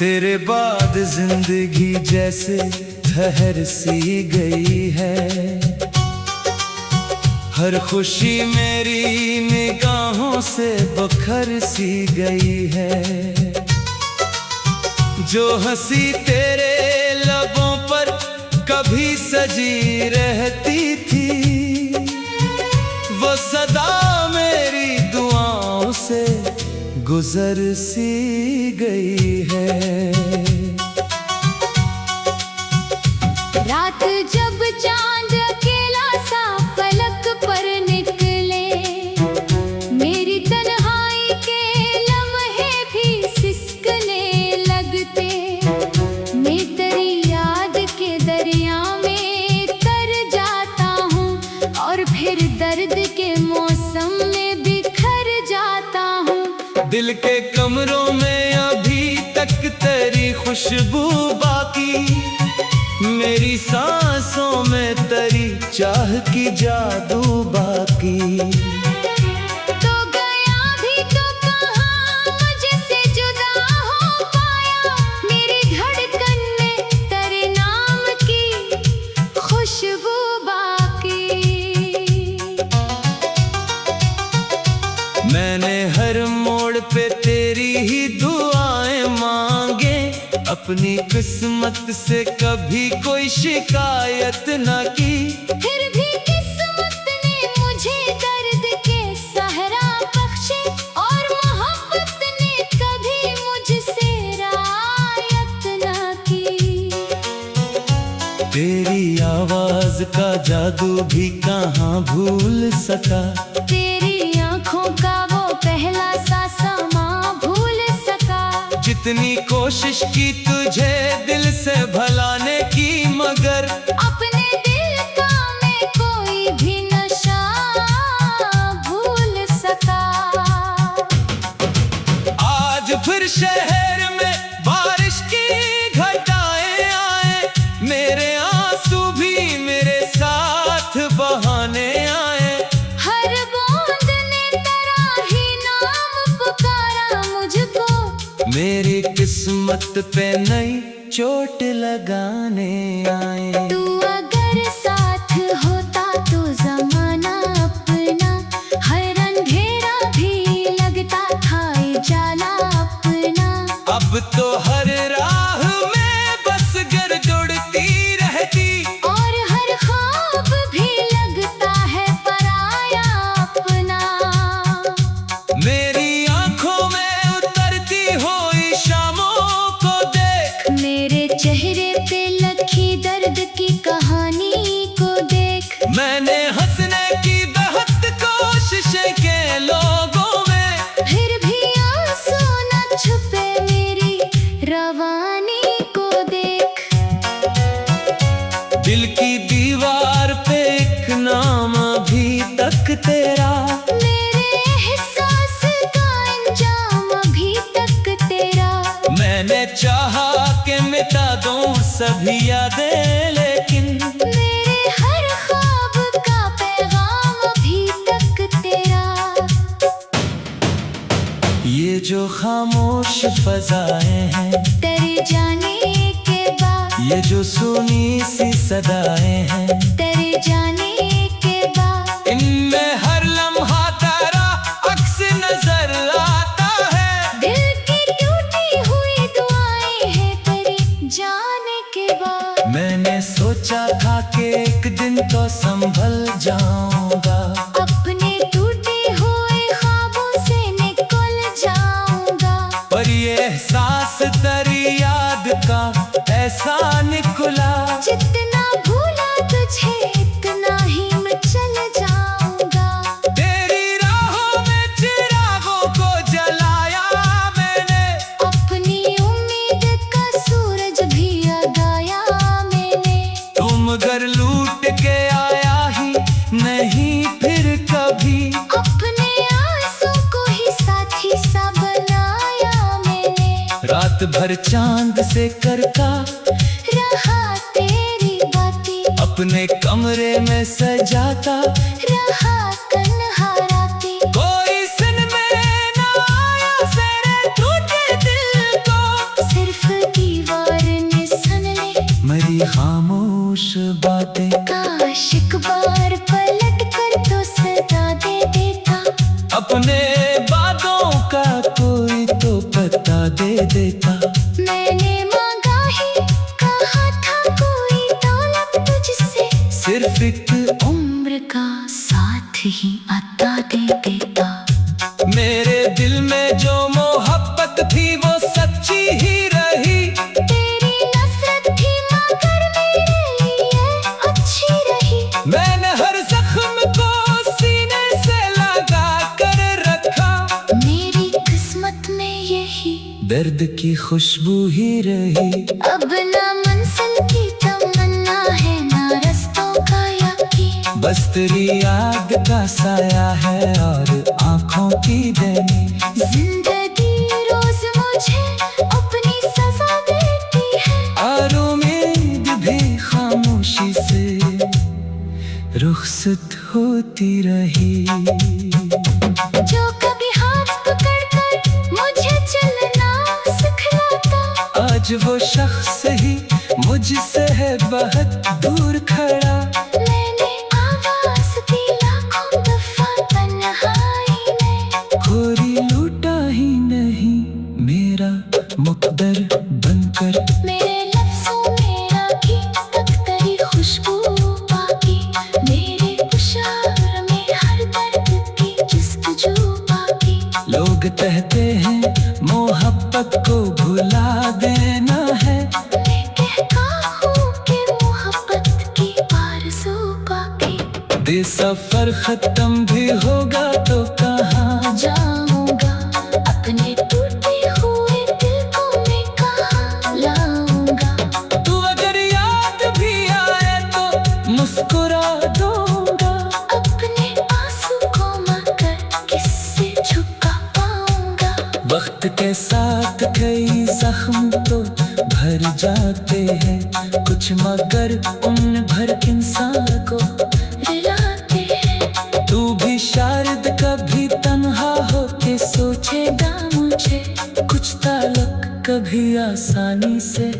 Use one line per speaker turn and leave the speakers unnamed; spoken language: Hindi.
तेरे बाद जिंदगी जैसे ठहर सी गई है। हर खुशी मेरी निगाहों से बखर सी गई है। जो हंसी तेरे लबों पर कभी सजी रहती थी, वो सदा मेरी दुआओं से गुजर सी गई है।
रात जब चांद अकेला सा फलक पर निकले, मेरी तन्हाई के लम्हे भी सिसकने लगते। मैं तेरी याद के दरिया में तर जाता हूँ और फिर दर्द के मौसम में बिखर जाता हूँ।
दिल के कमरों में अभी तक तेरी खुशबू बाकी, मेरी सांसों में तेरी चाह की जादू बाकी।
तो गया भी तो कहाँ मुझसे जुदा हो पाया, मेरी धड़कन में तेरे नाम की खुशबू बाकी।
मैंने हर मोड़ पे तेरी ही दुआएं मांगे, अपनी किस्मत से कभी कोई शिकायत न की।
फिर भी किस्मत ने मुझे दर्द के सहरा बख्शे, और मोहब्बत ने कभी मुझसे रायत न की।
तेरी आवाज का जादू भी कहाँ भूल सका,
तेरी आंखों का वो पहला सा समा भूल सका।
जितनी कोशिश की तुझे दिल से भलाने की, मगर
अपने दिल का मैं कोई भी नशा भूल सका।
आज फिर शहर में बारिश की घटाएं आए, मेरे आंसू भी मेरे साथ बहाने आए।
हर बूंद ने तेरा ही नाम पुकारा मुझको,
मेरी किस्मत पे नई चोट लगाने आए।
तू अगर साथ होता तो जमाना अपना, हर अंधेरा भी लगता था उजाला अपना।
अब तो हर राह में बस गड़गड़ती रहती,
और हर ख्वाब भी लगता है पराया अपना।
मेरी आंखों में उतरती हुई शामों को देख,
मेरे चेहरे पे लखी दर्द की कहानी को देख।
मैंने हंसने की बहुत कोशिशें के लोगों में,
फिर भी आंसू न छुपे मेरी रवानी को देख।
दिल की दीवार पे एक नाम अभी तक तेरा,
मेरे एहसास का अंजाम अभी तक तेरा।
मैंने चाहा कि मिटा दूं सभी यादें, लेकिन
मेरे हर ख्वाब का पैगाम अभी तक तेरा।
ये जो खामोश फजाएं हैं,
तेरे जाने के बाद,
ये जो सुनी सी सदाएं हैं,
तेरे जाने के बाद,
इनमें हर लम्हा तेरा अक्स नजर आता है।
दिल की टूटी हुई दुआएं हैं तेरे जाने के बाद।
मैंने सोचा था कि एक दिन तो संभल जाऊंगा,
अपने टूटे हुए ख्वाबों से निकल जाऊंगा।
पर ये एहसास तेरी याद का ऐसा निकला,
जितना भूला तुझे इतना ही मैं चल जाऊंगा।
तेरी राहों में चिरागों को जलाया मैंने,
अपनी उम्मीद का सूरज भी जगाया मैंने।
तुम घर लूट के आया ही नहीं फिर कभी,
अपने आंसू को ही साथी सा बनाया मैंने।
रात भर चांद से करका
रहा तेरी बातें,
अपने कमरे में सजाता
रहा कन्हा रातें।
कोई सुन में ना आया, तेरे टूटे दिल को
सिर्फ
खामोश बातें।
काश एक बार पलट कर तो सदा दे देता,
अपने बातों का कोई तो पता दे देता।
मैंने मांगा ही कहा था कोई दौलत तुझसे,
सिर्फ एक
उम्र का साथ ही अता दे देता।
मेरे दिल में जो मोहब्बत थी वो सच्ची ही रही।
तेरी नफरत थी मगर मेरे लिए अच्छी रही।
मैंने हर जख्म को सीने से लगा कर रखा,
मेरी किस्मत में यही
दर्द की खुशबू ही रही।
अब ना मंजिल की तमन्ना है ना रास्तों का यकीन,
बस तेरी याद का साया है और आंखों की देनी।
जिंदगी रोज मुझे अपनी सजा देती है,
और उम्मीद भी खामोशी से रुखसत होती रही।
जो कभी हाथ पकड़कर मुझे चलना सिखलाता,
आज वो शख्स ही मुझसे है बहुत दूर खड़ा।
मैंने आवाज दी लाखों दफा तन्हाई में,
कोई लूटा ही नहीं मेरा मुकद्दर बनकर।
मेरे लफ्जों में राखी तक तेरी खुशबू बाकी, मेरे तुषार में हर दर्द की जस्तजू बाकी।
लोग कहते हैं मोहब्बत को भुला देना है,
मैं कहता हूँ कि मोहब्बत की आरज़ू बाकी।
ये सफर खत्म भी होगा तो कहाँ
जाऊंगा अपने टूटे हुए दिल को मैं कहाँ लाऊंगा।
तू अगर याद भी आए तो मुस्कुरा दूंगा।
अपने आंसू को मगर किससे छुपा पाऊंगा।
वक्त के साथ कई जख्म तो भर जाते हैं कुछ, मगर उन भर इंसान को
रुलाते हैं।
तू भी शायद कभी तन्हा होके सोचेगा मुझे, कुछ ताल्लुक कभी आसानी से